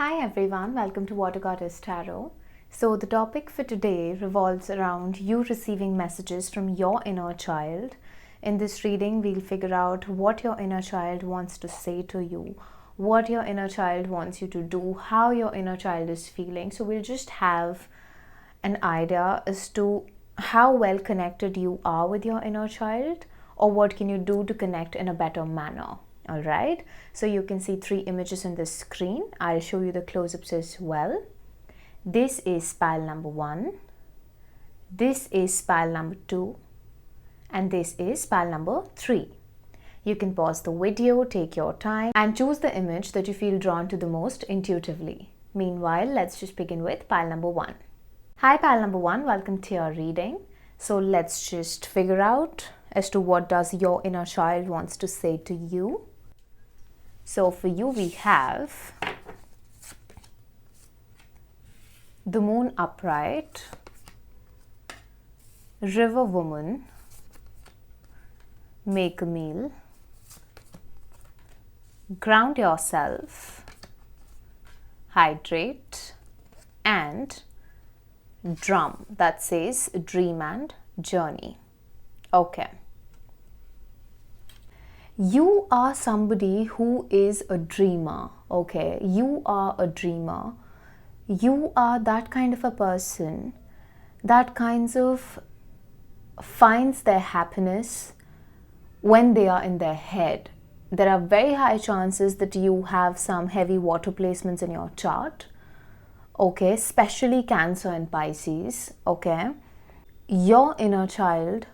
Hi everyone, welcome to watergoddesstarot. So the topic for today revolves around you receiving messages from your inner child. In this reading, we'll figure out what your inner child wants to say to you, what your inner child wants you to do, how your inner child is feeling. So we'll just have an idea as to how well connected you are with your inner child, or what can you do to connect in a better manner. Alright, so you can see three images on the screen. I'll show you the close-ups as well. This is pile number 1, this is pile number 2, and this is pile number 3. You can pause the video, take your time, and choose the image that you feel drawn to the most intuitively. Meanwhile, let's just begin with pile number 1. Hi pile number 1, welcome to your reading. So let's just figure out as to what does your inner child wants to say to you. So for you, we have the Moon upright, River woman, make a meal, ground yourself, hydrate, and drum that says dream and journey. Okay. You are somebody who is a dreamer, okay? You are a dreamer. You are that kind of a person that kinds of finds their happiness when they are in their head. There are very high chances that you have some heavy water placements in your chart, okay? Especially Cancer and Pisces, okay? Your inner child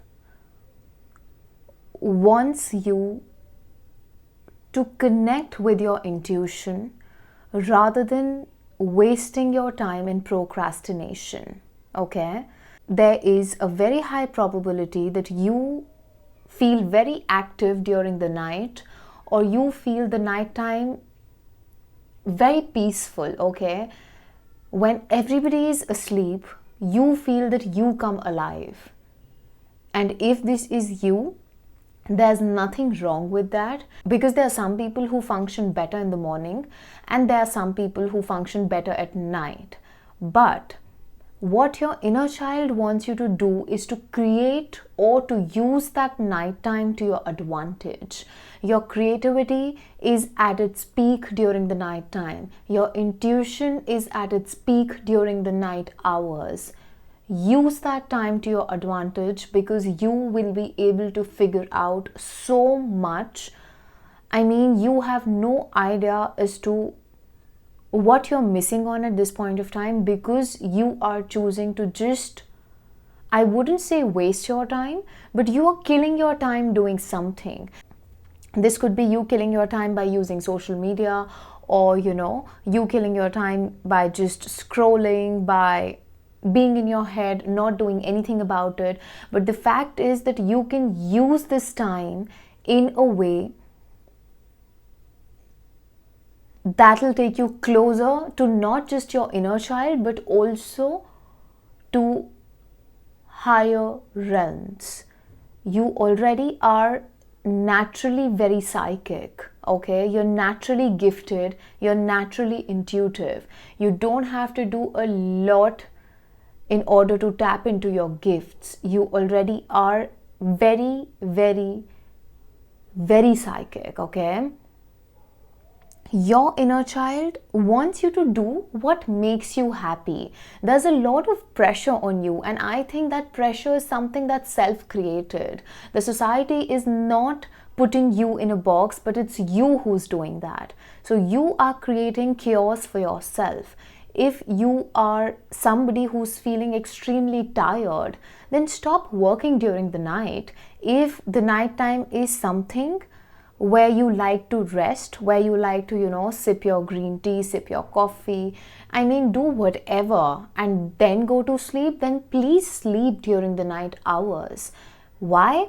wants you to connect with your intuition rather than wasting your time in procrastination, okay? There is a very high probability that you feel very active during the night, or you feel the nighttime very peaceful, okay? When everybody is asleep, you feel that you come alive. And if this is you, there's nothing wrong with that, because there are some people who function better in the morning and there are some people who function better at night. But what your inner child wants you to do is to create or to use that nighttime to your advantage. Your creativity is at its peak during the nighttime. Your intuition is at its peak during the night hours. Use that time to your advantage, because you will be able to figure out so much. I mean, you have no idea as to what you're missing on at this point of time, because you are choosing to just, I wouldn't say waste your time, but you are killing your time doing something. This could be you killing your time by using social media, or you killing your time by just scrolling, by being in your head, not doing anything about it. But the fact is that you can use this time in a way that'll take you closer to not just your inner child, but also to higher realms. You already are naturally very psychic, okay? You're naturally gifted, you're naturally intuitive. You don't have to do a lot in order to tap into your gifts. You already are very, very, very psychic, okay? Your inner child wants you to do what makes you happy. There's a lot of pressure on you, and I think that pressure is something that's self-created. The society is not putting you in a box, but it's you who's doing that. So you are creating chaos for yourself. If you are somebody who's feeling extremely tired, then stop working during the night. If the nighttime is something where you like to rest, where you like to, sip your green tea, sip your coffee, I mean, do whatever and then go to sleep, then please sleep during the night hours. Why?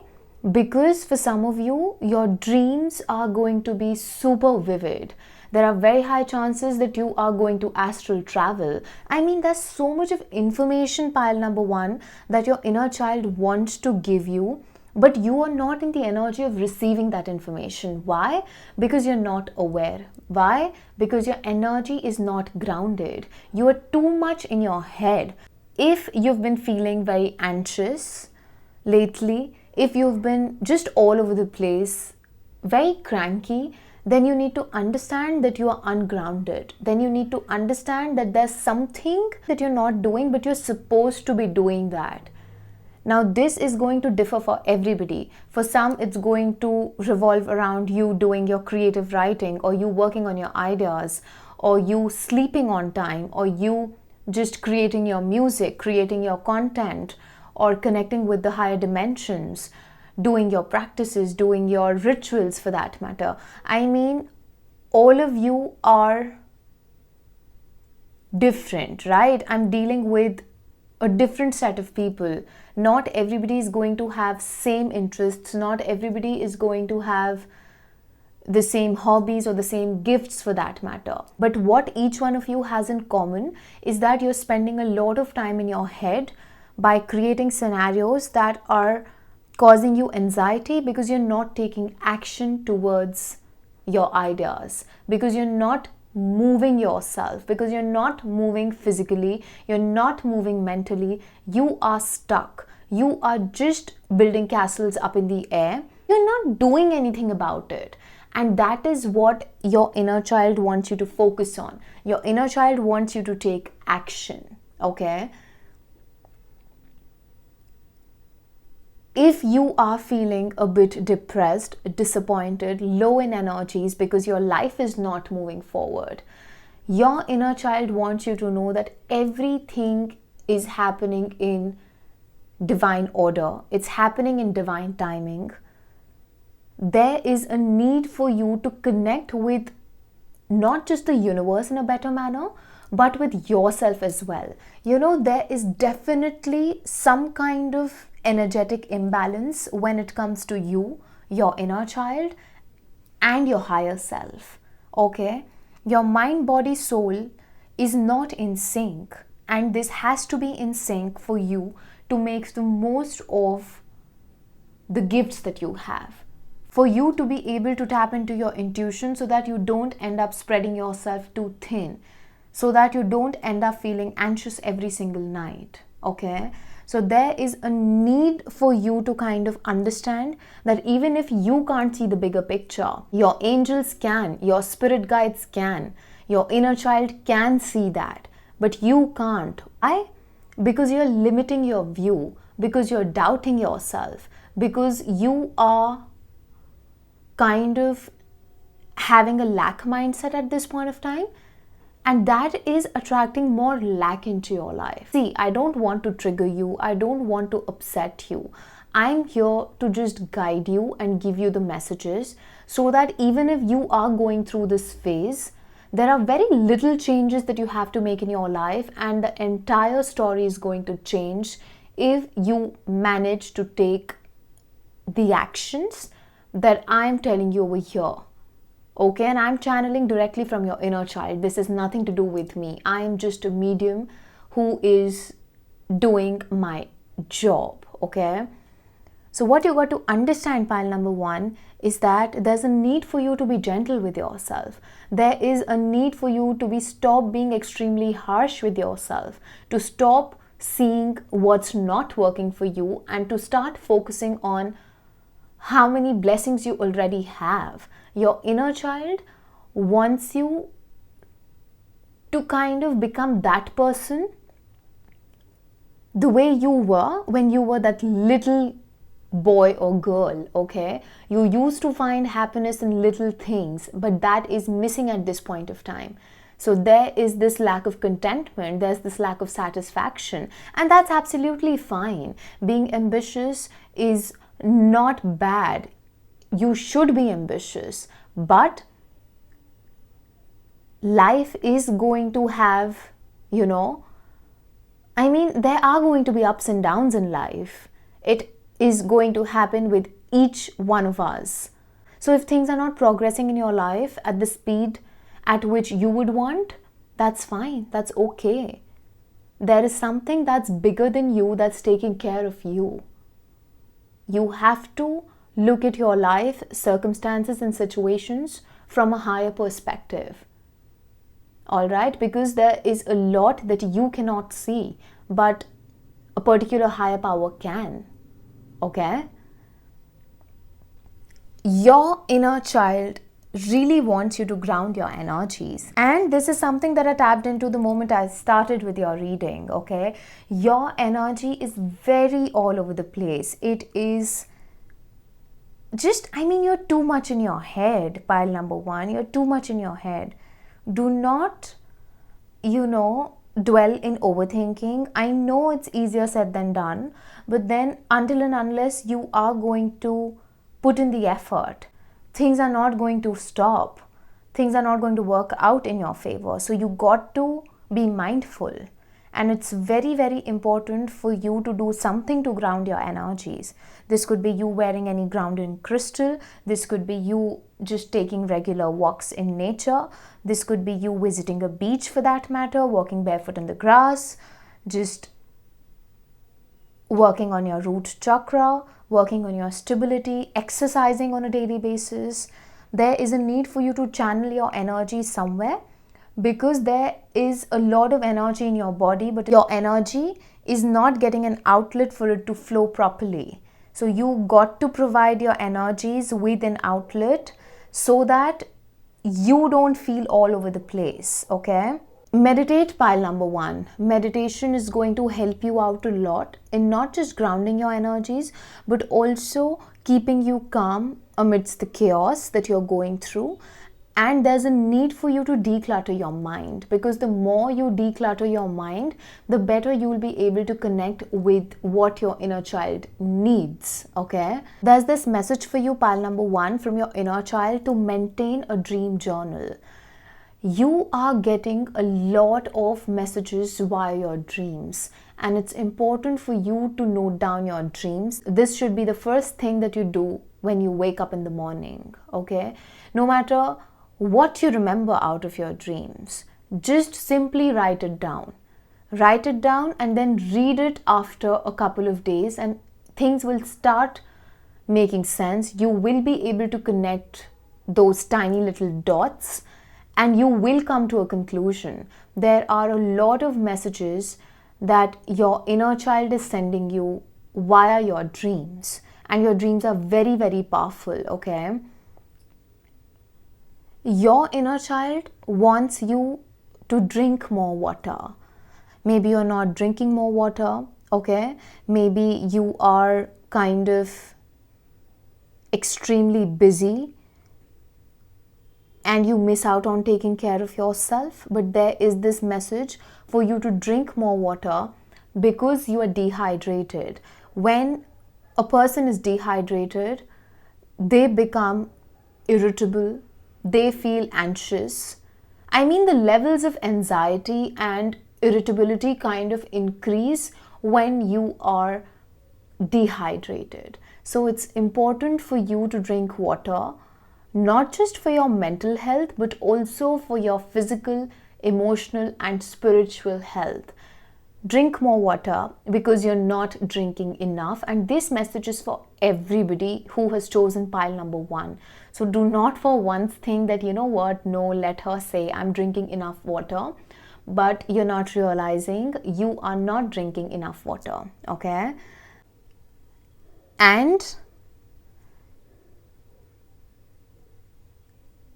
Because for some of you, your dreams are going to be super vivid. There are very high chances that you are going to astral travel. I mean, there's so much of information, pile number 1, that your inner child wants to give you, but you are not in the energy of receiving that information. Why? Because you're not aware. Why? Because your energy is not grounded. You are too much in your head. If you've been feeling very anxious lately, if you've been just all over the place, very cranky, then you need to understand that you are ungrounded. Then you need to understand that there's something that you're not doing, but you're supposed to be doing that. Now, this is going to differ for everybody. For some, it's going to revolve around you doing your creative writing, or you working on your ideas, or you sleeping on time, or you just creating your music, creating your content, or connecting with the higher dimensions, doing your practices, doing your rituals for that matter. I mean, all of you are different, right? I'm dealing with a different set of people. Not everybody is going to have same interests. Not everybody is going to have the same hobbies or the same gifts for that matter. But what each one of you has in common is that you're spending a lot of time in your head by creating scenarios that are causing you anxiety, because you're not taking action towards your ideas, because you're not moving yourself, because you're not moving physically, you're not moving mentally. You are stuck. You are just building castles up in the air. You're not doing anything about it. And that is what your inner child wants you to focus on. Your inner child wants you to take action, okay? If you are feeling a bit depressed, disappointed, low in energies because your life is not moving forward, your inner child wants you to know that everything is happening in divine order. It's happening in divine timing. There is a need for you to connect with not just the universe in a better manner, but with yourself as well. You know, there is definitely some kind of energetic imbalance when it comes to you, your inner child, and your higher self. Okay? Your mind, body, soul is not in sync, and this has to be in sync for you to make the most of the gifts that you have. For you to be able to tap into your intuition so that you don't end up spreading yourself too thin, so that you don't end up feeling anxious every single night. Okay? So there is a need for you to kind of understand that even if you can't see the bigger picture, your angels can, your spirit guides can, your inner child can see that, but you can't. Why? Because you're limiting your view, because you're doubting yourself, because you are kind of having a lack mindset at this point of time. And that is attracting more lack into your life. See, I don't want to trigger you. I don't want to upset you. I'm here to just guide you and give you the messages so that even if you are going through this phase, there are very little changes that you have to make in your life, and the entire story is going to change if you manage to take the actions that I'm telling you over here. Okay, and I'm channeling directly from your inner child. This is nothing to do with me. I am just a medium who is doing my job. Okay, so what you got to understand, pile number one, is that there's a need for you to be gentle with yourself. There is a need for you to stop being extremely harsh with yourself, to stop seeing what's not working for you, and to start focusing on how many blessings you already have. Your inner child wants you to kind of become that person the way you were when you were that little boy or girl, okay? You used to find happiness in little things, but that is missing at this point of time. So there is this lack of contentment, there's this lack of satisfaction, and that's absolutely fine. Being ambitious is not bad. You should be ambitious, but life is going to have, there are going to be ups and downs in life. It is going to happen with each one of us. So if things are not progressing in your life at the speed at which you would want, that's fine, that's okay. There is something that's bigger than you that's taking care of you. You have to look at your life, circumstances and situations from a higher perspective. All right, because there is a lot that you cannot see, but a particular higher power can. Okay? Your inner child really wants you to ground your energies. And this is something that I tapped into the moment I started with your reading, okay? Your energy is very all over the place. It is just, you're too much in your head, pile number one. You're too much in your head. Do not, dwell in overthinking. I know it's easier said than done, but then until and unless you are going to put in the effort, things are not going to stop. Things are not going to work out in your favor. So you got to be mindful. And it's very, very important for you to do something to ground your energies. This could be you wearing any grounding crystal. This could be you just taking regular walks in nature. This could be you visiting a beach for that matter, walking barefoot in the grass, just working on your root chakra, working on your stability, exercising on a daily basis. There is a need for you to channel your energy somewhere, because there is a lot of energy in your body, but your energy is not getting an outlet for it to flow properly. So you got to provide your energies with an outlet so that you don't feel all over the place, okay? Meditate, pile number one. Meditation is going to help you out a lot in not just grounding your energies, but also keeping you calm amidst the chaos that you're going through. And there's a need for you to declutter your mind, because the more you declutter your mind, the better you will be able to connect with what your inner child needs, okay? There's this message for you, pile number one, from your inner child to maintain a dream journal. You are getting a lot of messages via your dreams, and it's important for you to note down your dreams. This should be the first thing that you do when you wake up in the morning, okay? No matter what you remember out of your dreams, just simply write it down. Write it down and then read it after a couple of days, and things will start making sense. You will be able to connect those tiny little dots, and you will come to a conclusion. There are a lot of messages that your inner child is sending you via your dreams, and your dreams are very, very powerful, okay? Your inner child wants you to drink more water. Maybe you're not drinking more water, okay? Maybe you are kind of extremely busy and you miss out on taking care of yourself. But there is this message for you to drink more water because you are dehydrated. When a person is dehydrated, they become irritable, they feel anxious. The levels of anxiety and irritability kind of increase when you are dehydrated. So it's important for you to drink water, not just for your mental health, but also for your physical, emotional, and spiritual health. Drink more water because you're not drinking enough. And this message is for everybody who has chosen pile number one. So do not for once think that, no, let her say I'm drinking enough water, but you're not realizing you are not drinking enough water, okay? And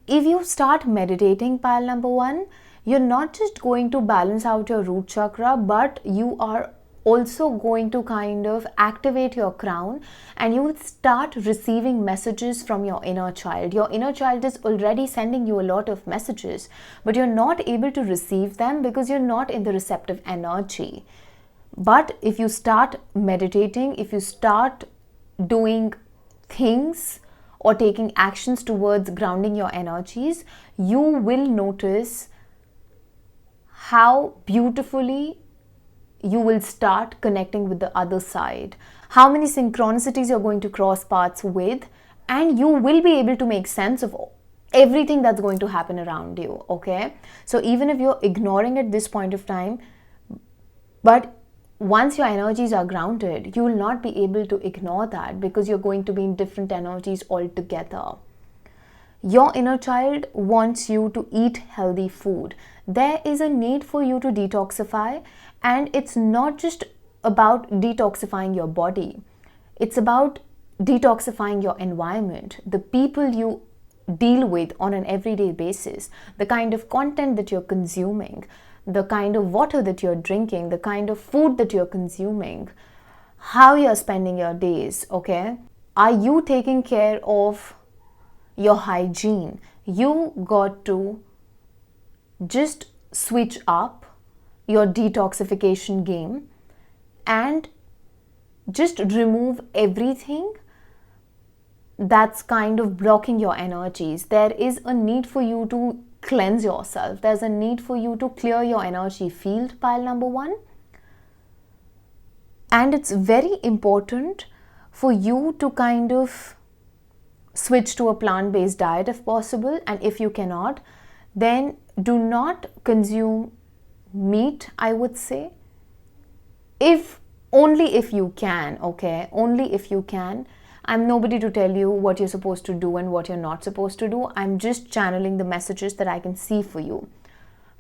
if you start meditating, pile number one, you're not just going to balance out your root chakra, but you are also going to kind of activate your crown, and you will start receiving messages from your inner child. Your inner child is already sending you a lot of messages, but you're not able to receive them because you're not in the receptive energy. But if you start meditating, if you start doing things or taking actions towards grounding your energies, you will notice how beautifully you will start connecting with the other side, how many synchronicities you're going to cross paths with, and you will be able to make sense of everything that's going to happen around you, okay? So even if you're ignoring at this point of time, but once your energies are grounded, you will not be able to ignore that because you're going to be in different energies altogether. Your inner child wants you to eat healthy food. There is a need for you to detoxify, and it's not just about detoxifying your body. It's about detoxifying your environment, the people you deal with on an everyday basis, the kind of content that you're consuming, the kind of water that you're drinking, the kind of food that you're consuming, how you're spending your days, okay? Are you taking care of your hygiene? You got to just switch up your detoxification game and just remove everything that's kind of blocking your energies. There is a need for you to cleanse yourself. There's a need for you to clear your energy field, pile number one. And it's very important for you to kind of switch to a plant-based diet if possible. And if you cannot, then do not consume meat, I would say. Only if you can, okay? Only if you can. I'm nobody to tell you what you're supposed to do and what you're not supposed to do. I'm just channeling the messages that I can see for you.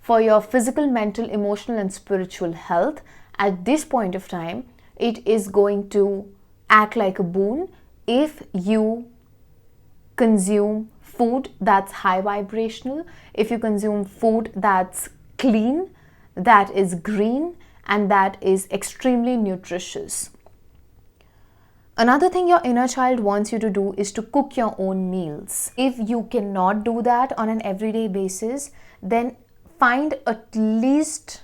For your physical, mental, emotional, and spiritual health, at this point of time, it is going to act like a boon if you consume food that's high vibrational, if you consume food that's clean, that is green, and that is extremely nutritious. Another thing your inner child wants you to do is to cook your own meals. If you cannot do that on an everyday basis, then find at least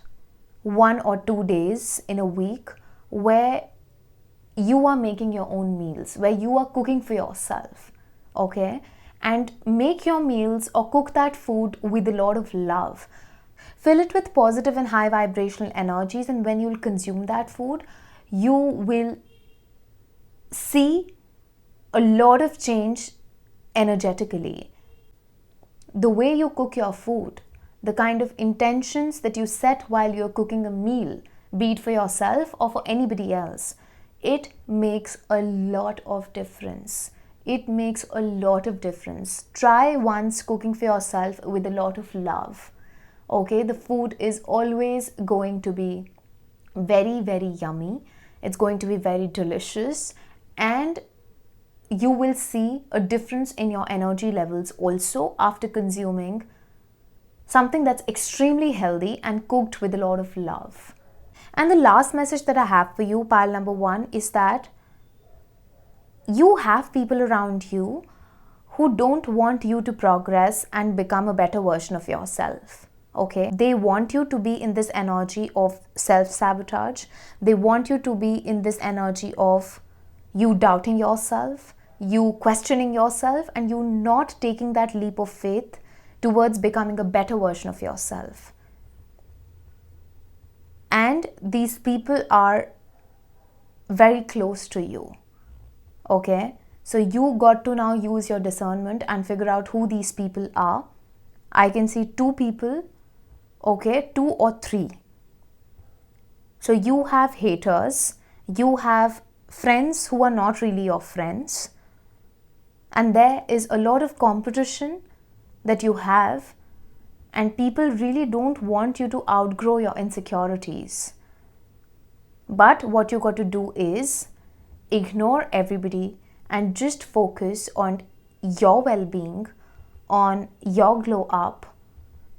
1 or 2 days in a week where you are making your own meals, where you are cooking for yourself, okay? And make your meals or cook that food with a lot of love. Fill it with positive and high vibrational energies, and when you'll consume that food, you will see a lot of change energetically. The way you cook your food, the kind of intentions that you set while you're cooking a meal, be it for yourself or for anybody else, it makes a lot of difference. It makes a lot of difference. Try once cooking for yourself with a lot of love. Okay, the food is always going to be very, very yummy. It's going to be very delicious, and you will see a difference in your energy levels also after consuming something that's extremely healthy and cooked with a lot of love. And the last message that I have for you, pile number one, is that you have people around you who don't want you to progress and become a better version of yourself. Okay, they want you to be in this energy of self-sabotage. They want you to be in this energy of you doubting yourself, you questioning yourself, and you not taking that leap of faith towards becoming a better version of yourself. And these people are very close to you. Okay, so you got to now use your discernment and figure out who these people are. I can see 2 people. Okay, 2 or 3. So you have haters, you have friends who are not really your friends, and there is a lot of competition that you have, and people really don't want you to outgrow your insecurities. But what you got to do is ignore everybody and just focus on your well-being, on your glow up,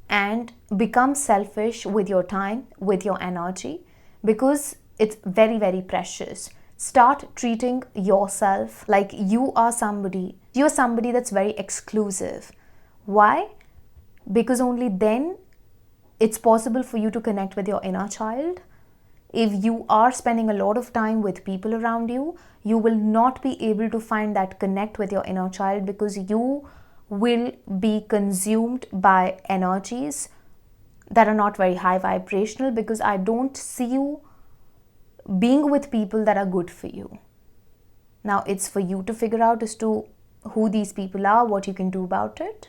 and become selfish with your time, with your energy, because it's very, very precious. Start treating yourself like you're somebody that's very exclusive. Why? Because only then it's possible for you to connect with your inner child. If you are spending a lot of time with people around you, you will not be able to find that connect with your inner child, because you will be consumed by energies that are not very high vibrational, because I don't see you being with people that are good for you. Now it's for you to figure out as to who these people are, what you can do about it.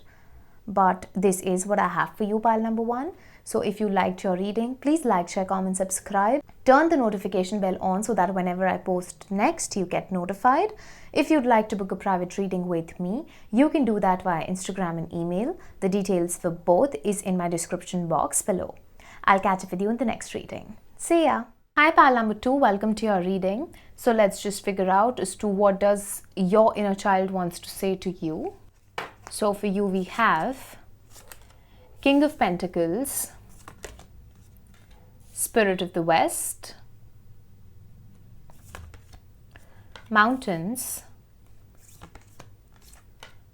But this is what I have for you, pile number one. So if you liked your reading, please like, share, comment, subscribe. Turn the notification bell on so that whenever I post next, you get notified. If you'd like to book a private reading with me, you can do that via Instagram and email. The details for both is in my description box below. I'll catch up with you in the next reading. See ya! Hi pile number 2, welcome to your reading. So let's just figure out as to what does your inner child wants to say to you. So for you we have King of Pentacles, Spirit of the West, Mountains,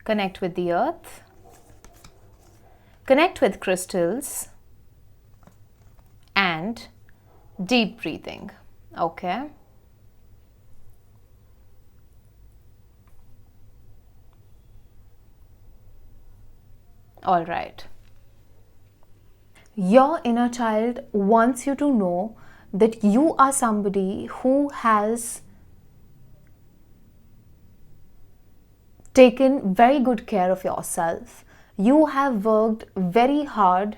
Connect with the Earth, Connect with Crystals, and Deep Breathing. Okay. All right. Your inner child wants you to know that you are somebody who has taken very good care of yourself. You have worked very hard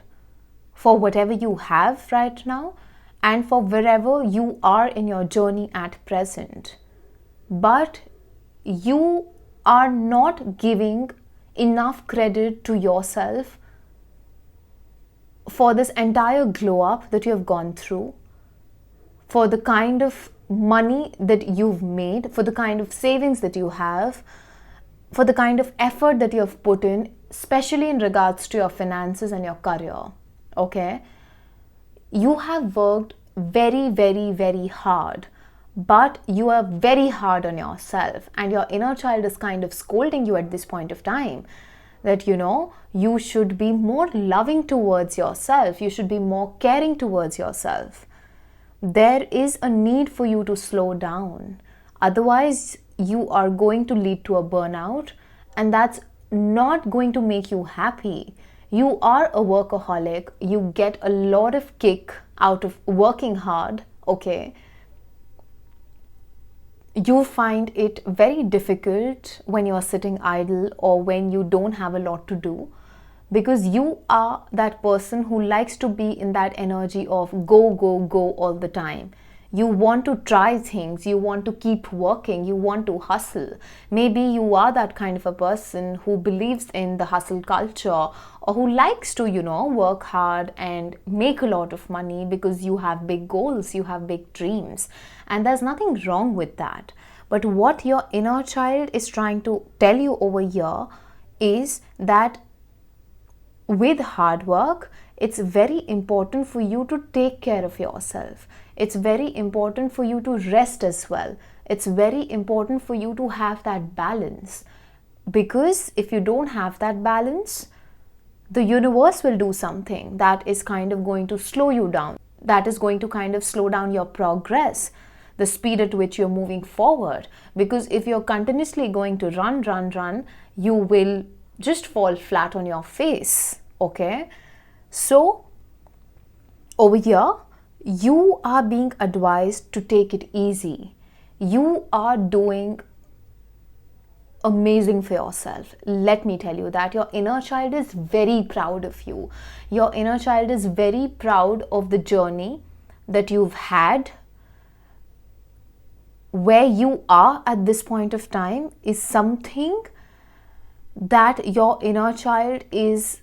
for whatever you have right now and for wherever you are in your journey at present. But you are not giving enough credit to yourself for this entire glow up that you have gone through, for the kind of money that you've made, for the kind of savings that you have, for the kind of effort that you have put in, especially in regards to your finances and your career. Okay? You have worked very, very, very hard, but you are very hard on yourself, and your inner child is kind of scolding you at this point of time that, you know, you should be more loving towards yourself, you should be more caring towards yourself. There is a need for you to slow down. Otherwise, you are going to lead to a burnout, and that's not going to make you happy. You are a workaholic. You get a lot of kick out of working hard, okay? You find it very difficult when you're sitting idle or when you don't have a lot to do, because you are that person who likes to be in that energy of go, go, go all the time. You want to try things, you want to keep working, you want to hustle. Maybe you are that kind of a person who believes in the hustle culture, or who likes to, you know, work hard and make a lot of money because you have big goals, you have big dreams. And there's nothing wrong with that. But what your inner child is trying to tell you over here is that with hard work, it's very important for you to take care of yourself. It's very important for you to rest as well. It's very important for you to have that balance. Because if you don't have that balance, the universe will do something that is kind of going to slow you down. That is going to kind of slow down your progress, the speed at which you're moving forward. Because if you're continuously going to run, you will just fall flat on your face. Okay? So, over here, you are being advised to take it easy. You are doing amazing for yourself. Let me tell you that your inner child is very proud of you. Your inner child is very proud of the journey that you've had. Where you are at this point of time is something that your inner child is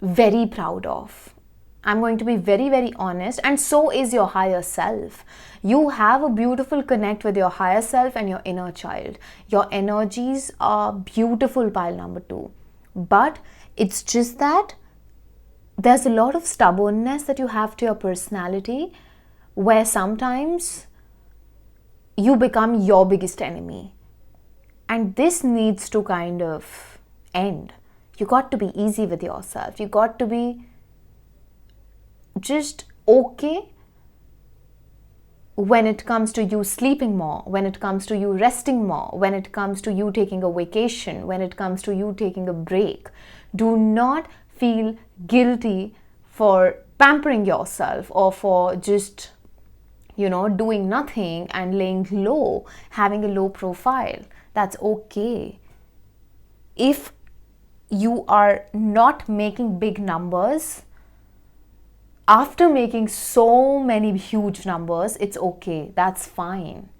very proud of. I'm going to be very, very honest, and so is your higher self. You have a beautiful connect with your higher self and your inner child. Your energies are beautiful, pile number 2. But it's just that there's a lot of stubbornness that you have to your personality, where sometimes you become your biggest enemy. And this needs to kind of end. You got to be easy with yourself. You got to be just okay when it comes to you sleeping more, when it comes to you resting more, when it comes to you taking a vacation, when it comes to you taking a break. Do not feel guilty for pampering yourself or for just, you know, doing nothing and laying low, having a low profile. That's okay. If you are not making big numbers after making so many huge numbers, it's okay. That's fine.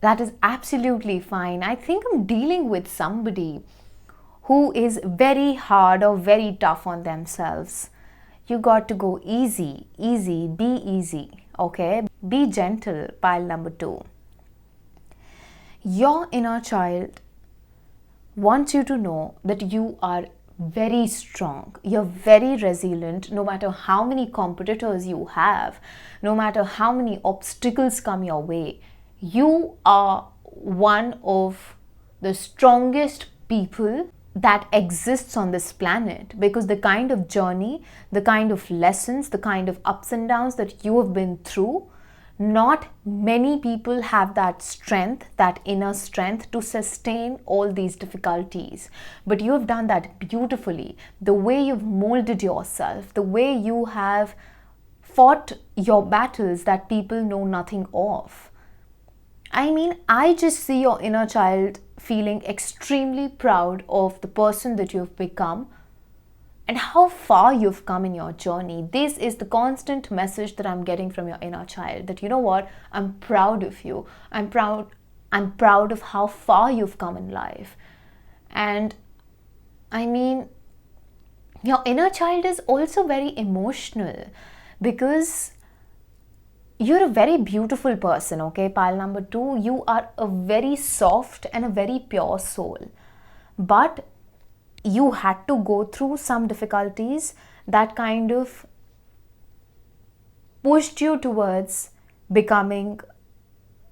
That is absolutely fine. I think I'm dealing with somebody who is very hard or very tough on themselves. You got to go easy, easy, be easy, okay? Be gentle, pile number 2. Your inner child wants you to know that you are very strong. You're very resilient no matter how many competitors you have, no matter how many obstacles come your way. You are one of the strongest people that exists on this planet, because the kind of journey, the kind of lessons, the kind of ups and downs that you have been through, not many people have that strength, that inner strength to sustain all these difficulties. But you have done that beautifully. The way you've molded yourself, the way you have fought your battles that people know nothing of. I mean, I just see your inner child feeling extremely proud of the person that you've become and how far you've come in your journey. This is the constant message that I'm getting from your inner child, that you know what, I'm proud of you. I'm proud of how far you've come in life. And I mean, your inner child is also very emotional, because you're a very beautiful person, okay? Pile number 2, you are a very soft and a very pure soul. But you had to go through some difficulties that kind of pushed you towards becoming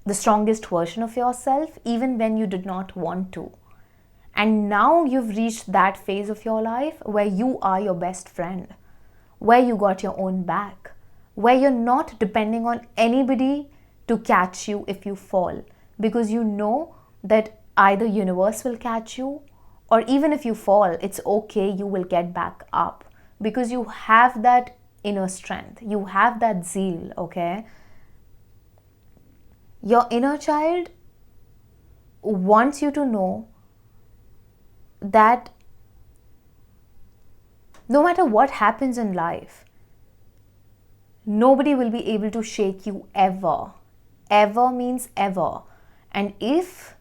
the strongest version of yourself, even when you did not want to. And now you've reached that phase of your life where you are your best friend, where you got your own back, where you're not depending on anybody to catch you if you fall, because you know that either universe will catch you, or even if you fall, it's okay, you will get back up, because you have that inner strength, you have that zeal, okay? Your inner child wants you to know that no matter what happens in life, nobody will be able to shake you ever. Ever means ever. And if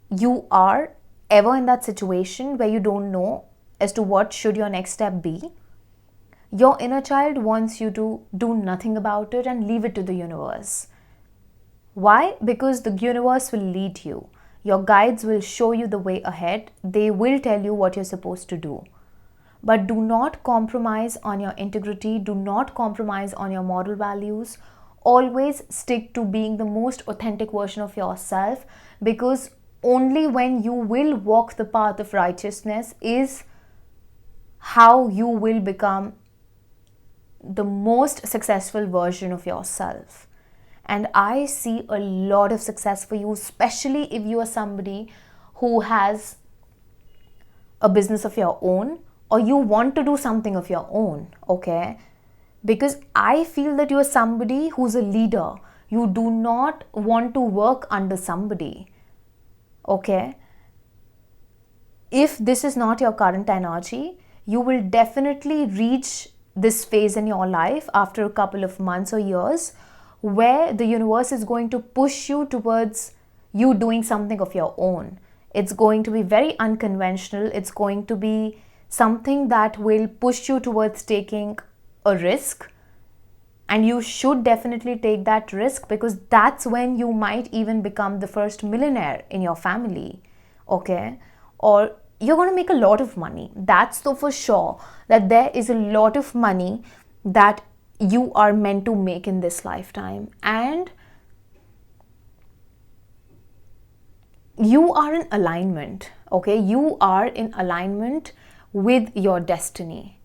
you are ever in that situation where you don't know as to what should your next step be, your inner child wants you to do nothing about it and leave it to the universe. Why? Because the universe will lead you. Your guides will show you the way ahead. They will tell you what you're supposed to do. But do not compromise on your integrity. Do not compromise on your moral values. Always stick to being the most authentic version of yourself, because only when you will walk the path of righteousness is how you will become the most successful version of yourself. And I see a lot of success for you, especially if you are somebody who has a business of your own, or you want to do something of your own, okay? Because I feel that you are somebody who's a leader. You do not want to work under somebody, okay? If this is not your current energy, you will definitely reach this phase in your life after a couple of months or years where the universe is going to push you towards you doing something of your own. It's going to be very unconventional. It's going to be something that will push you towards taking a risk, and you should definitely take that risk, because that's when you might even become the first millionaire in your family, okay? Or you're going to make a lot of money. That's so for sure, that there is a lot of money that you are meant to make in this lifetime, and you are in alignment, okay? You are in alignment with your destiny.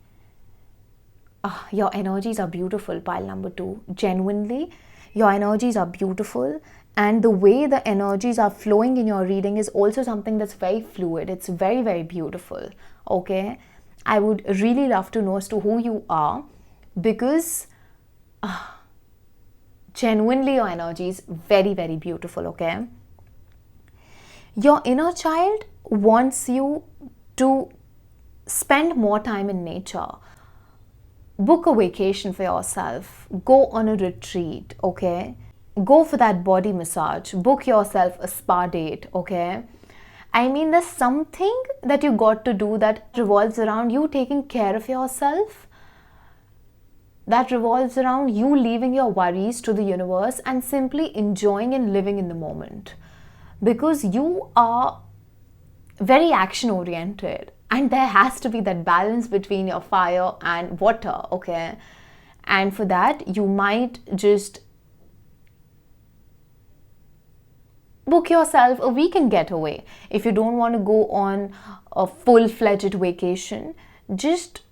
Your energies are beautiful, pile number 2. Genuinely, your energies are beautiful, and the way the energies are flowing in your reading is also something that's very fluid. It's very, very beautiful, okay? I would really love to know as to who you are, because genuinely your energy is very, very beautiful, okay? Your inner child wants you to spend more time in nature. book a vacation for yourself, go on a retreat, okay? Go for that body massage, book yourself a spa date, okay? I mean, there's something that you got to do that revolves around you taking care of yourself, that revolves around you leaving your worries to the universe and simply enjoying and living in the moment. Because you are very action oriented, and there has to be that balance between your fire and water, okay? And for that, you might just book yourself a weekend getaway. If you don't want to go on a full-fledged vacation, just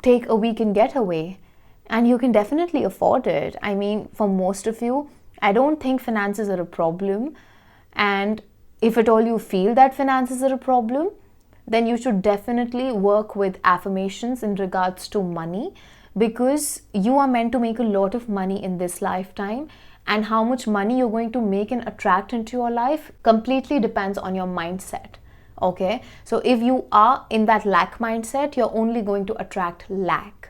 take a weekend getaway, and you can definitely afford it. I mean, for most of you, I don't think finances are a problem. And if at all you feel that finances are a problem, then you should definitely work with affirmations in regards to money, because you are meant to make a lot of money in this lifetime, and how much money you're going to make and attract into your life completely depends on your mindset. Okay, so if you are in that lack mindset, you're only going to attract lack.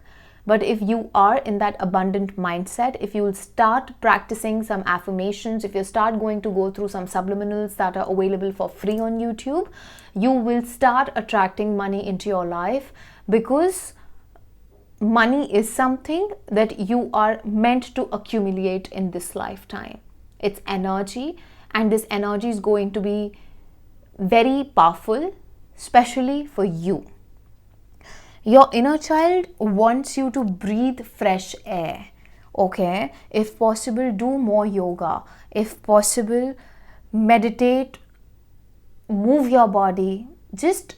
But if you are in that abundant mindset, if you will start practicing some affirmations, if you start going to go through some subliminals that are available for free on YouTube, you will start attracting money into your life, because money is something that you are meant to accumulate in this lifetime. It's energy, and this energy is going to be very powerful, especially for you. Your inner child wants you to breathe fresh air, okay? If possible, do more yoga. If possible, meditate, move your body. Just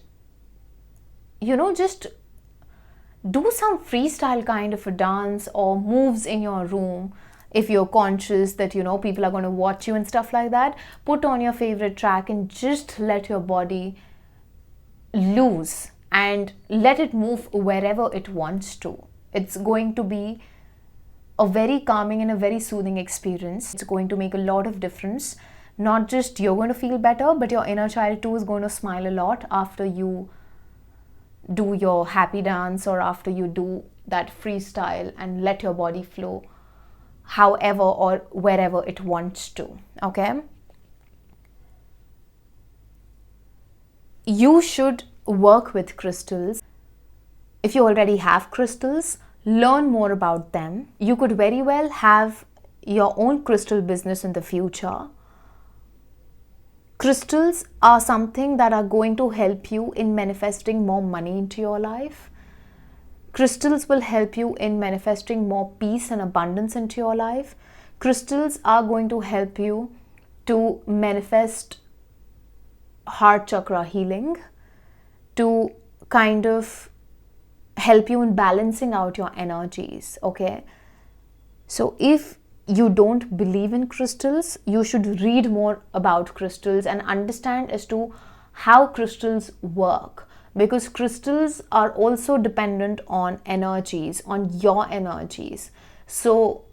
do some freestyle kind of a dance or moves in your room. If you're conscious that, people are going to watch you and stuff like that, put on your favorite track and just let your body loose and let it move wherever it wants to. It's going to be a very calming and a very soothing experience. It's going to make a lot of difference. Not just you're going to feel better, but your inner child too is going to smile a lot after you do your happy dance or after you do that freestyle and let your body flow however or wherever it wants to, okay? You should work with crystals. If you already have crystals, learn more about them. You could very well have your own crystal business in the future. Crystals are something that are going to help you in manifesting more money into your life. Crystals will help you in manifesting more peace and abundance into your life. Crystals are going to help you to manifest heart chakra healing, to kind of help you in balancing out your energies, okay? So if you don't believe in crystals, you should read more about crystals and understand as to how crystals work, because crystals are also dependent on energies, on your energies. So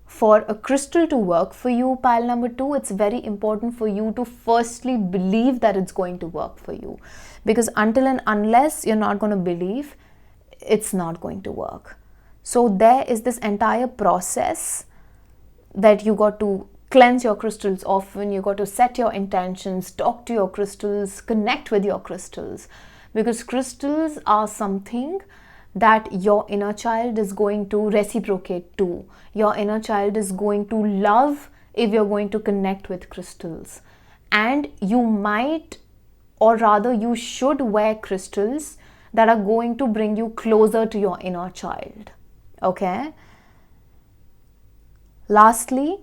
for a crystal to work for you, pile number 2, it's very important for you to firstly believe that it's going to work for you. Because until and unless you're not going to believe, it's not going to work. So there is this entire process that you got to cleanse your crystals often, you got to set your intentions, talk to your crystals, connect with your crystals. Because crystals are something that your inner child is going to reciprocate to. Your inner child is going to love if you're going to connect with crystals. And you might, or rather you should wear crystals that are going to bring you closer to your inner child. Okay? Lastly,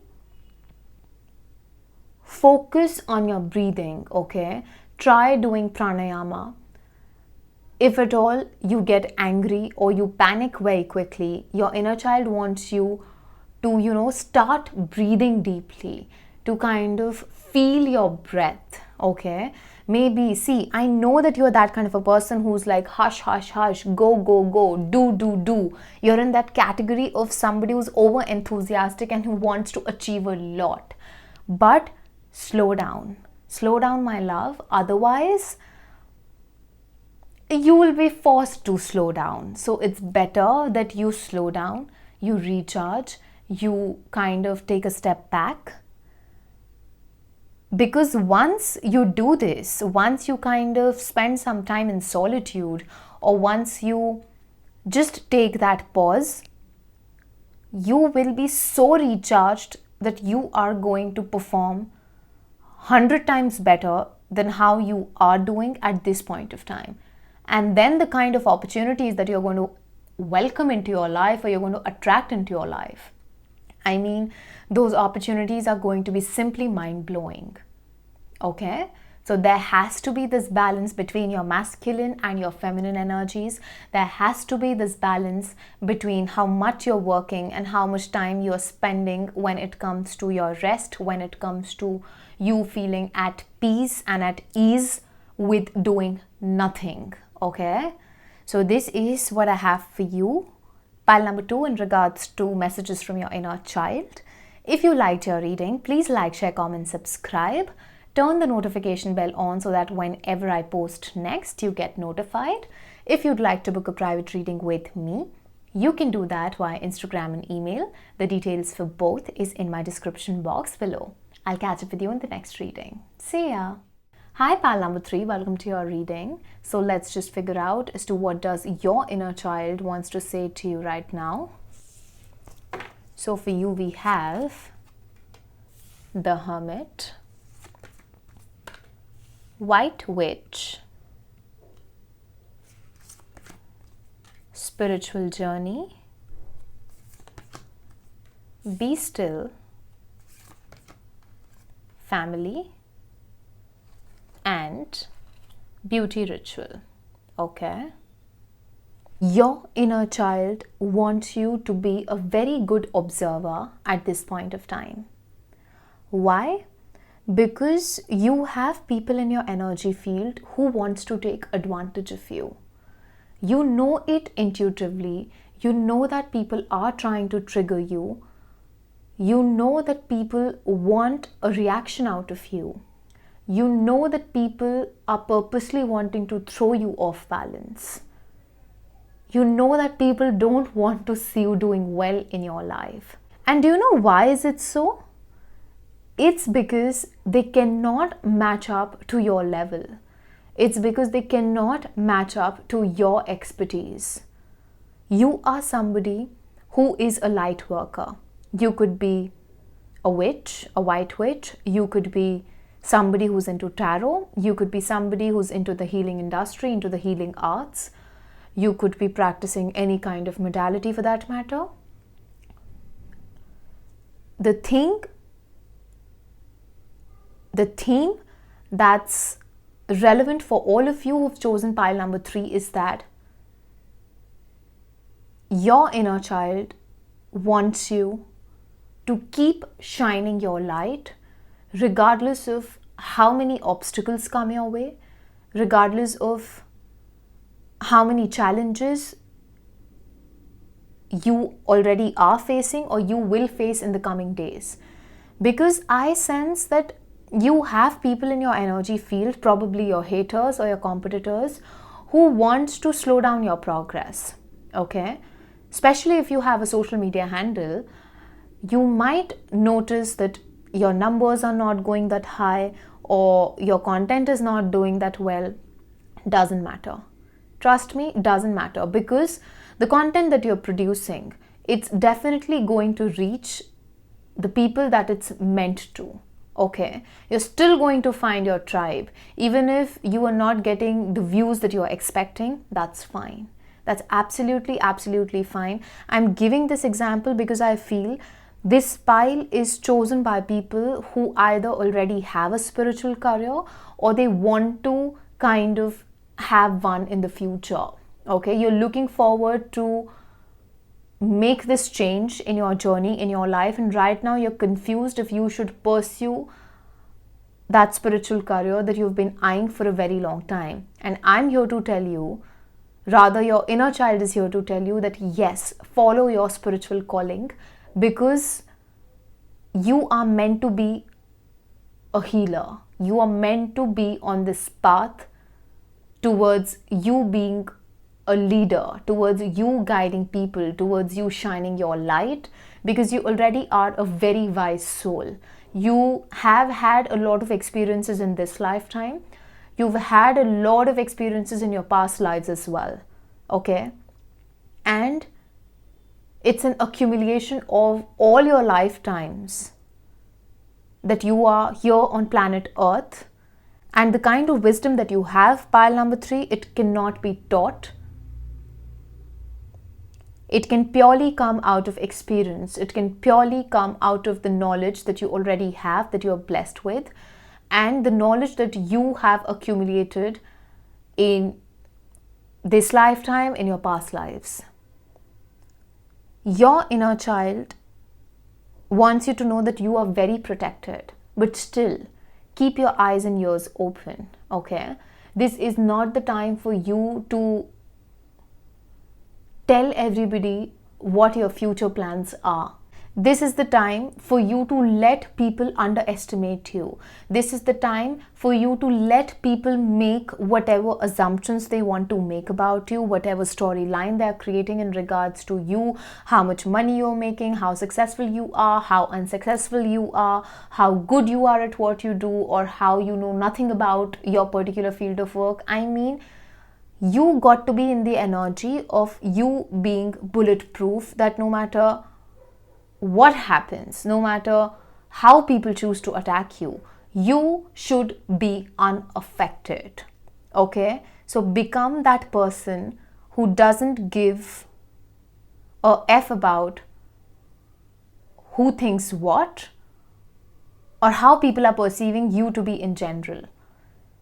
focus on your breathing, okay? Try doing pranayama. If at all you get angry or you panic very quickly, your inner child wants you to, start breathing deeply, to kind of feel your breath, okay? Maybe, see, I know that you're that kind of a person who's like, hush, hush, hush, go, go, go, do. You're in that category of somebody who's over enthusiastic and who wants to achieve a lot. But slow down, my love. Otherwise, you will be forced to slow down. So it's better that you slow down, you recharge, you kind of take a step back. Because once you do this, once you kind of spend some time in solitude, or once you just take that pause, you will be so recharged that you are going to perform 100 times better than how you are doing at this point of time. And then the kind of opportunities that you're going to welcome into your life, or you're going to attract into your life, I mean, those opportunities are going to be simply mind-blowing. Okay? So there has to be this balance between your masculine and your feminine energies. There has to be this balance between how much you're working and how much time you're spending when it comes to your rest, when it comes to you feeling at peace and at ease with doing nothing. Okay? So this is what I have for you. Pile number 2 in regards to messages from your inner child. If you liked your reading, please like, share, comment, subscribe. Turn the notification bell on so that whenever I post next, you get notified. If you'd like to book a private reading with me, you can do that via Instagram and email. The details for both is in my description box below. I'll catch up with you in the next reading. See ya! Hi pal number 3, welcome to your reading. So let's just figure out as to what does your inner child wants to say to you right now. So for you we have the Hermit, White Witch, Spiritual Journey, Be Still, Family, and Beauty Ritual. Okay? Your inner child wants you to be a very good observer at this point of time. Why? Because you have people in your energy field who wants to take advantage of you. You know it intuitively. You know that people are trying to trigger you. You know that people want a reaction out of you. You know that people are purposely wanting to throw you off balance. You know that people don't want to see you doing well in your life. And do you know why is it so? It's because they cannot match up to your level. It's because they cannot match up to your expertise. You are somebody who is a light worker. You could be a witch, a white witch. You could be somebody who's into tarot. You could be somebody who's into the healing industry, into the healing arts. You could be practicing any kind of modality for that matter. The theme that's relevant for all of you who've chosen pile number 3 is that your inner child wants you to keep shining your light regardless of how many obstacles come your way, regardless of how many challenges you already are facing or you will face in the coming days. Because I sense that you have people in your energy field, probably your haters or your competitors, who want to slow down your progress. Okay? Especially if you have a social media handle, you might notice that your numbers are not going that high or your content is not doing that well. Doesn't matter. Trust me, it doesn't matter, because the content that you're producing, it's definitely going to reach the people that it's meant to. Okay, you're still going to find your tribe. Even if you are not getting the views that you're expecting, that's fine. That's absolutely fine. I'm giving this example because I feel this pile is chosen by people who either already have a spiritual career or they want to kind of have one in the future. Okay, you're looking forward to make this change in your journey, in your life, and right now you're confused if you should pursue that spiritual career that you've been eyeing for a very long time. And I'm here to tell you, rather your inner child is here to tell you that yes, follow your spiritual calling, because you are meant to be a healer. You are meant to be on this path towards you being a leader, towards you guiding people, towards you shining your light, because you already are a very wise soul. You have had a lot of experiences in this lifetime. You've had a lot of experiences in your past lives as well, okay? And it's an accumulation of all your lifetimes that you are here on planet Earth. And the kind of wisdom that you have, pile number 3, it cannot be taught. It can purely come out of experience. It can purely come out of the knowledge that you already have, that you are blessed with, and the knowledge that you have accumulated in this lifetime, in your past lives. Your inner child wants you to know that you are very protected, but still keep your eyes and ears open, okay? This is not the time for you to tell everybody what your future plans are. This is the time for you to let people underestimate you. This is the time for you to let people make whatever assumptions they want to make about you, whatever storyline they're creating in regards to you, how much money you're making, how successful you are, how unsuccessful you are, how good you are at what you do, or how you know nothing about your particular field of work. I mean, you got to be in the energy of you being bulletproof, that no matter what happens, no matter how people choose to attack you, you should be unaffected, okay? So become that person who doesn't give a F about who thinks what or how people are perceiving you to be in general.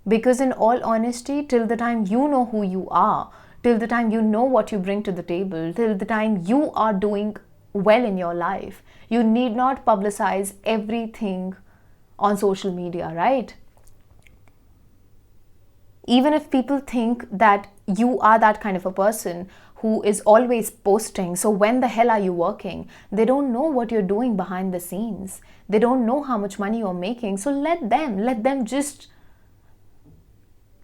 Because in all honesty, till the time you know who you are, till the time you know what you bring to the table, till the time you are doing well in your life, you need not publicize everything on social media, right? Even if people think that you are that kind of a person who is always posting, so when the hell are you working? They don't know what you're doing behind the scenes. They don't know how much money you're making. So let them just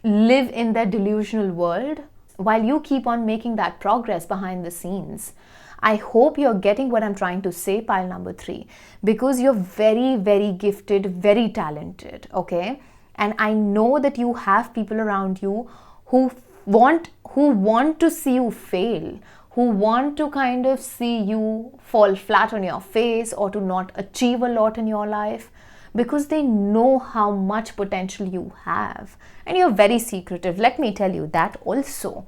live in their delusional world while you keep on making that progress behind the scenes. I hope you're getting what I'm trying to say, pile number 3, because you're very, very gifted, very talented, okay? And I know that you have people around you who want to see you fail, who want to kind of see you fall flat on your face or to not achieve a lot in your life, because they know how much potential you have. And you're very secretive, let me tell you that also.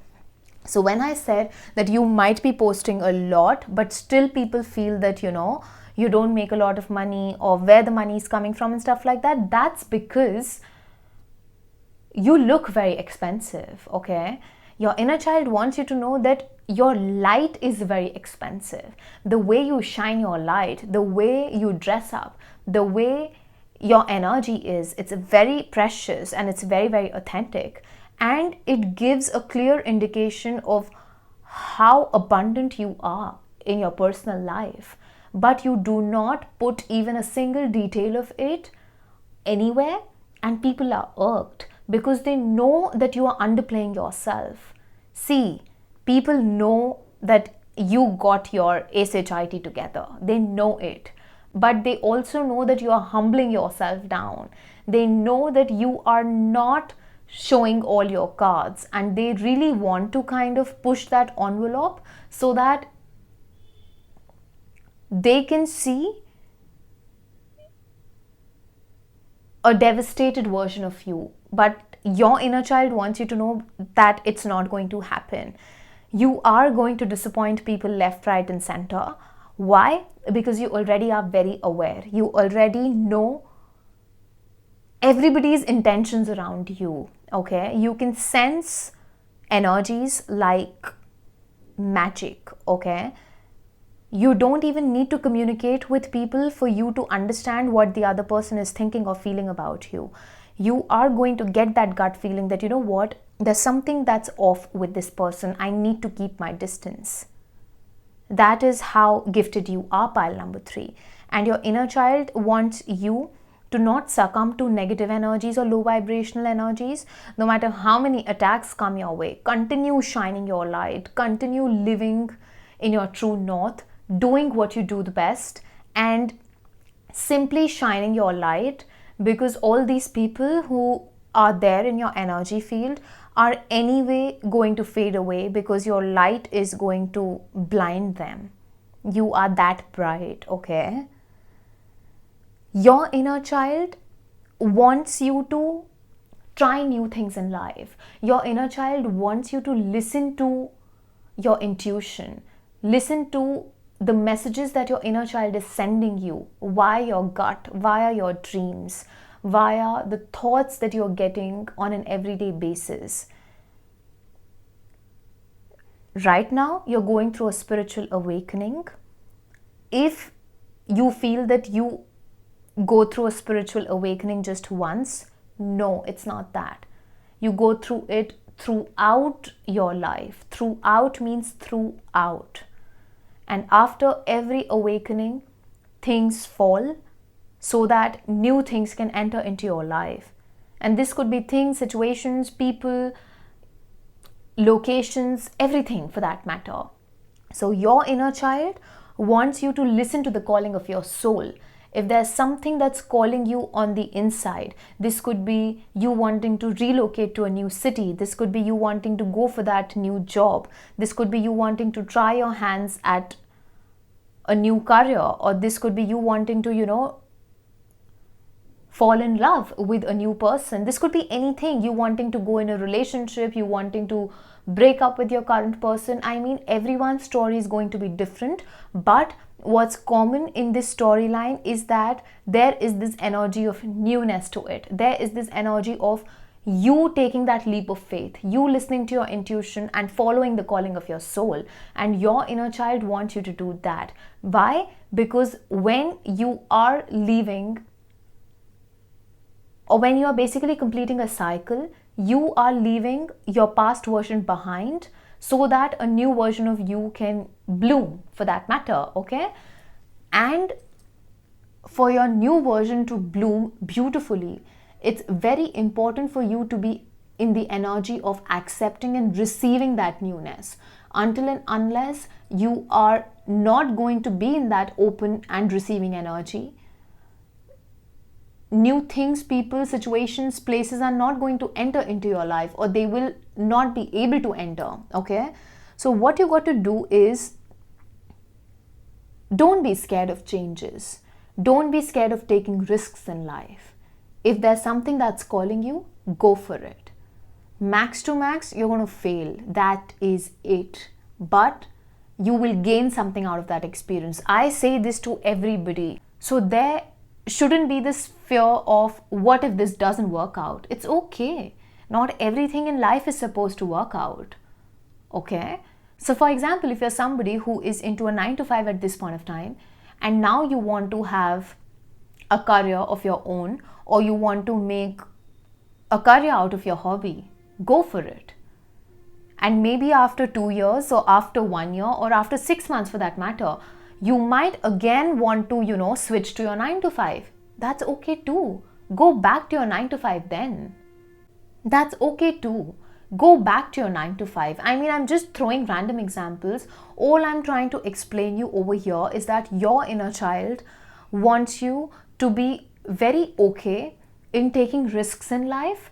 So when I said that you might be posting a lot, but still people feel that, you know, you don't make a lot of money or where the money is coming from and stuff like that, that's because you look very expensive, okay? Your inner child wants you to know that your light is very expensive. The way you shine your light, the way you dress up, the way your energy is, it's very precious and it's very, very authentic. And it gives a clear indication of how abundant you are in your personal life. But you do not put even a single detail of it anywhere, and people are irked because they know that you are underplaying yourself. See, people know that you got your SHIT together. They know it. But they also know that you are humbling yourself down. They know that you are not showing all your cards, and they really want to kind of push that envelope so that they can see a devastated version of you. But your inner child wants you to know that it's not going to happen. You are going to disappoint people left, right, and center. Why? Because you already are very aware. You already know everybody's intentions around you, okay? You can sense energies like magic, okay? You don't even need to communicate with people for you to understand what the other person is thinking or feeling about you. You are going to get that gut feeling that, you know what, there's something that's off with this person. I need to keep my distance. That is how gifted you are, pile number 3. And your inner child wants you to not succumb to negative energies or low vibrational energies. No matter how many attacks come your way, continue shining your light, continue living in your true north, doing what you do the best, and simply shining your light, because all these people who are there in your energy field are anyway going to fade away, because your light is going to blind them. You are that bright, okay? Your inner child wants you to try new things in life. Your inner child wants you to listen to your intuition. Listen to the messages that your inner child is sending you via your gut, via your dreams, via the thoughts that you're getting on an everyday basis. Right now, you're going through a spiritual awakening. If you feel that you go through a spiritual awakening just once, no, it's not that. You go through it throughout your life. Throughout means throughout. And after every awakening, things fall so that new things can enter into your life. And this could be things, situations, people, locations, everything for that matter. So your inner child wants you to listen to the calling of your soul. If there's something that's calling you on the inside, this could be you wanting to relocate to a new city. This could be you wanting to go for that new job. This could be you wanting to try your hands at a new career. Or this could be you wanting to, fall in love with a new person. This could be anything. You wanting to go in a relationship, you wanting to break up with your current person. I mean, everyone's story is going to be different, but what's common in this storyline is that there is this energy of newness to it. There is this energy of you taking that leap of faith, you listening to your intuition and following the calling of your soul. And your inner child wants you to do that. Why? Because when you are leaving, or when you are basically completing a cycle, you are leaving your past version behind so that a new version of you can bloom, for that matter, okay? And for your new version to bloom beautifully, it's very important for you to be in the energy of accepting and receiving that newness. Until and unless you are not going to be in that open and receiving energy, new things, people, situations, places are not going to enter into your life, or they will not be able to enter, okay? So what you got to do is, don't be scared of changes. Don't be scared of taking risks in life. If there's something that's calling you, go for it. Max to max, you're going to fail. That is it. But you will gain something out of that experience. I say this to everybody. So there shouldn't be this fear of what if this doesn't work out. It's okay. Not everything in life is supposed to work out. Okay? So for example, if you're somebody who is into a 9 to 5 at this point of time, and now you want to have a career of your own, or you want to make a career out of your hobby, go for it. And maybe after 2 years, or after 1 year, or after 6 months for that matter, you might again want to, switch to your 9 to 5. That's okay too. Go back to your 9 to 5 then. That's okay too. Go back to your 9 to 5. I mean, I'm just throwing random examples. All I'm trying to explain you over here is that your inner child wants you to be very okay in taking risks in life.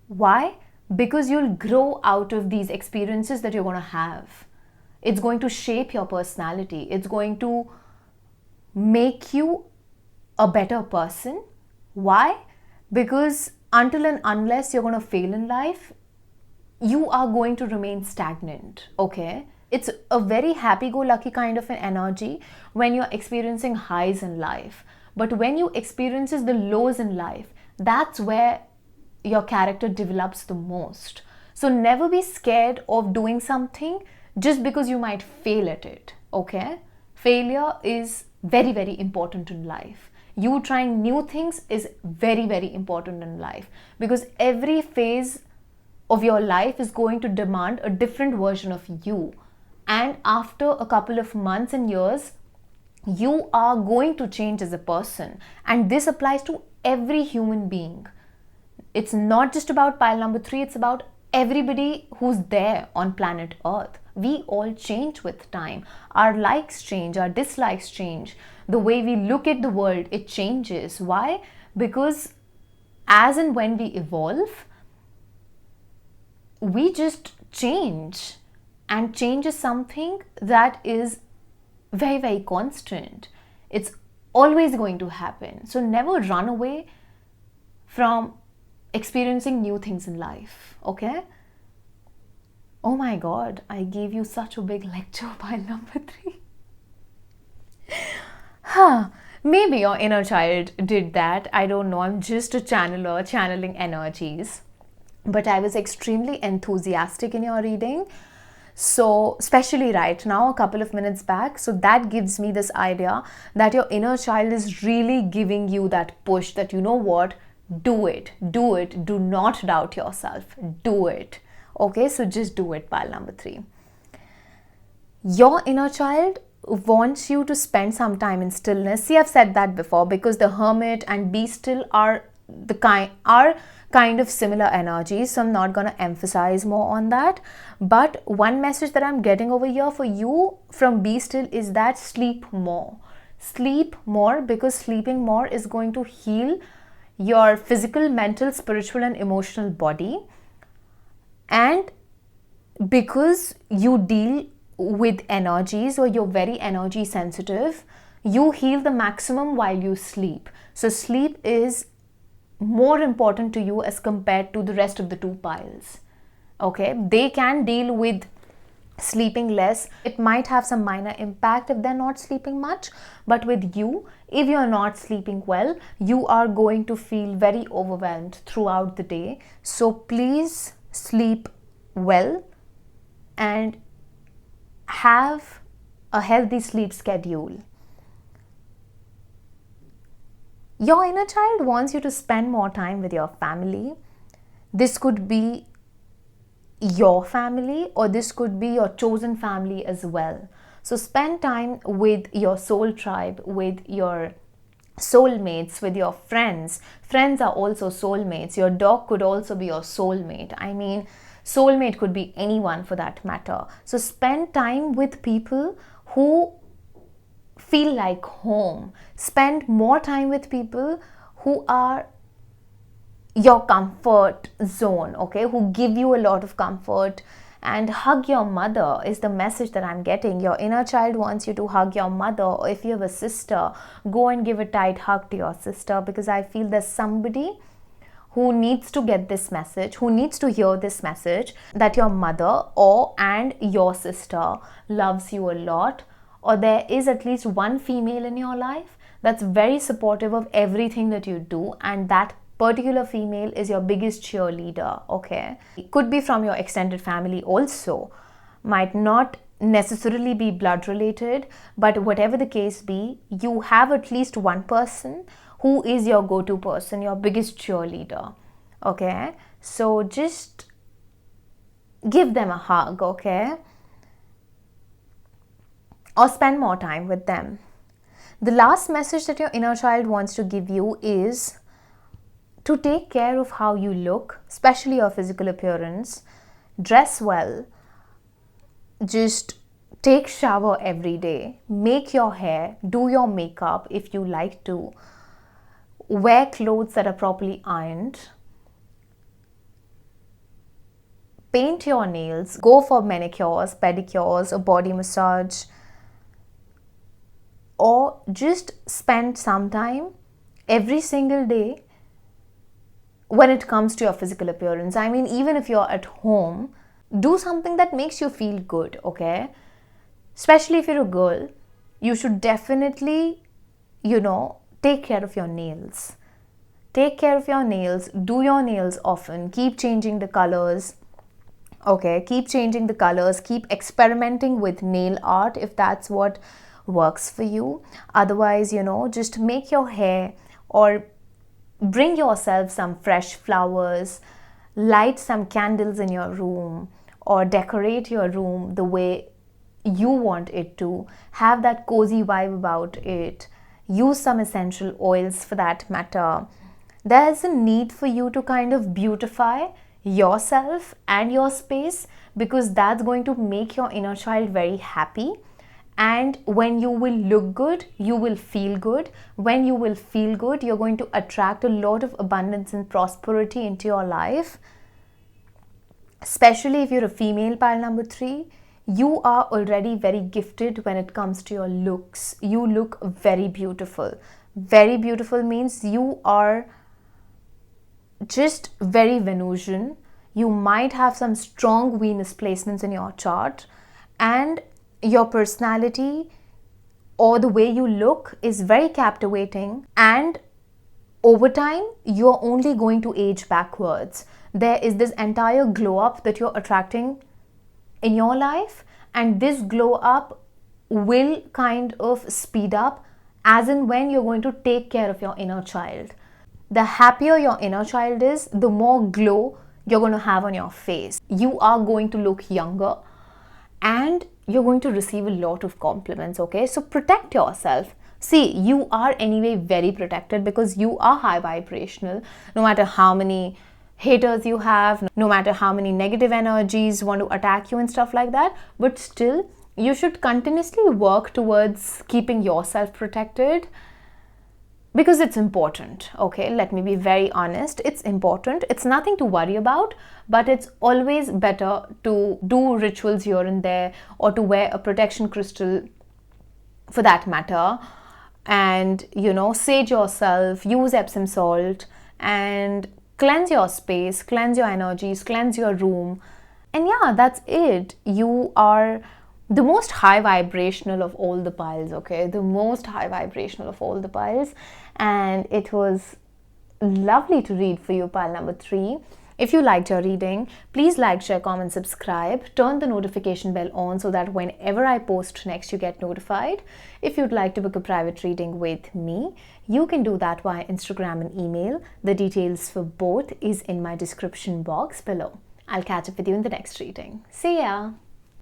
Why? Because you'll grow out of these experiences that you're going to have. It's going to shape your personality. It's going to make you a better person. Why? Because until and unless you're going to fail in life, you are going to remain stagnant, okay? It's a very happy-go-lucky kind of an energy when you're experiencing highs in life. But when you experience the lows in life, that's where your character develops the most. So never be scared of doing something just because you might fail at it, okay? Failure is very, very important in life. You trying new things is very, very important in life, because every phase of your life is going to demand a different version of you. And after a couple of months and years, you are going to change as a person. And this applies to every human being. It's not just about pile number 3, it's about everybody who's there on planet Earth. We all change with time. Our likes change, our dislikes change. The way we look at the world, it changes. Why? Because as and when we evolve, we just change. And change is something that is very, very constant. It's always going to happen. So never run away from experiencing new things in life, okay? Oh my God, I gave you such a big lecture, pile number 3. Maybe your inner child did that. I don't know. I'm just a channeler channeling energies. But I was extremely enthusiastic in your reading. So, especially right now, a couple of minutes back. So that gives me this idea that your inner child is really giving you that push that, you know what, do it, do it. Do not doubt yourself. Do it. Okay, so just do it, pile number 3. Your inner child wants you to spend some time in stillness. See, I've said that before, because the hermit and be still are kind of similar energies, so I'm not going to emphasize more on that. But one message that I'm getting over here for you from be still is that sleep more. Sleep more, because sleeping more is going to heal your physical, mental, spiritual and emotional body. And because you deal with energies, or you're very energy sensitive, you heal the maximum while you sleep. So sleep is more important to you as compared to the rest of the 2 piles. Okay, they can deal with sleeping less. It might have some minor impact if they're not sleeping much, but with you, if you're not sleeping well, you are going to feel very overwhelmed throughout the day. So please sleep well and have a healthy sleep schedule. Your inner child wants you to spend more time with your family. This could be your family, or this could be your chosen family as well. So spend time with your soul tribe, with your soulmates, with your friends. Friends are also soulmates. Your dog could also be your soulmate. I mean, soulmate could be anyone for that matter. So spend time with people who feel like home. Spend more time with people who are your comfort zone, okay, who give you a lot of comfort. And hug your mother is the message that I'm getting. Your inner child wants you to hug your mother, or if you have a sister, go and give a tight hug to your sister, because I feel there's somebody who needs to get this message, who needs to hear this message, that your mother and your sister loves you a lot, or there is at least one female in your life that's very supportive of everything that you do, and that particular female is your biggest cheerleader, okay? It could be from your extended family also, might not necessarily be blood related, but whatever the case be, you have at least one person who is your go-to person, your biggest cheerleader, okay? So just give them a hug, okay? Or spend more time with them. The last message that your inner child wants to give you is to take care of how you look, especially your physical appearance. Dress well. Just take shower every day. Make your hair. Do your makeup if you like to. Wear clothes that are properly ironed. Paint your nails. Go for manicures, pedicures, or body massage. Or just spend some time every single day when it comes to your physical appearance. I mean, even if you're at home, do something that makes you feel good, okay? Especially if you're a girl, you should definitely, take care of your nails. Take care of your nails. Do your nails often. Keep changing the colors. Okay, keep changing the colors. Keep experimenting with nail art if that's what works for you. Otherwise, just make your hair, or bring yourself some fresh flowers, light some candles in your room, or decorate your room the way you want it to. Have that cozy vibe about it. Use some essential oils for that matter. There's a need for you to kind of beautify yourself and your space, because that's going to make your inner child very happy. And when you will look good, you will feel good. When you will feel good, you're going to attract a lot of abundance and prosperity into your life. Especially if you're a female pile number 3, you are already very gifted when it comes to your looks. You look very beautiful. Very beautiful means you are just very Venusian. You might have some strong Venus placements in your chart, and your personality or the way you look is very captivating, and over time you're only going to age backwards. There is this entire glow up that you're attracting in your life, and this glow up will kind of speed up as and when you're going to take care of your inner child. The happier your inner child is, the more glow you're going to have on your face. You are going to look younger, and you're going to receive a lot of compliments, okay? So protect yourself. See, you are anyway very protected because you are high vibrational. No matter how many haters you have, no matter how many negative energies want to attack you and stuff like that, but still, you should continuously work towards keeping yourself protected, because it's important, okay? Let me be very honest. It's important. It's nothing to worry about, but it's always better to do rituals here and there, or to wear a protection crystal for that matter, and sage yourself, use Epsom salt, and cleanse your space, cleanse your energies, cleanse your room. And yeah, that's it. You are the most high vibrational of all the piles, okay? The most high vibrational of all the piles. And it was lovely to read for you, pile number 3. If you liked your reading, please like, share, comment, subscribe. Turn the notification bell on so that whenever I post next, you get notified. If you'd like to book a private reading with me, you can do that via Instagram and email. The details for both is in my description box below. I'll catch up with you in the next reading. See ya!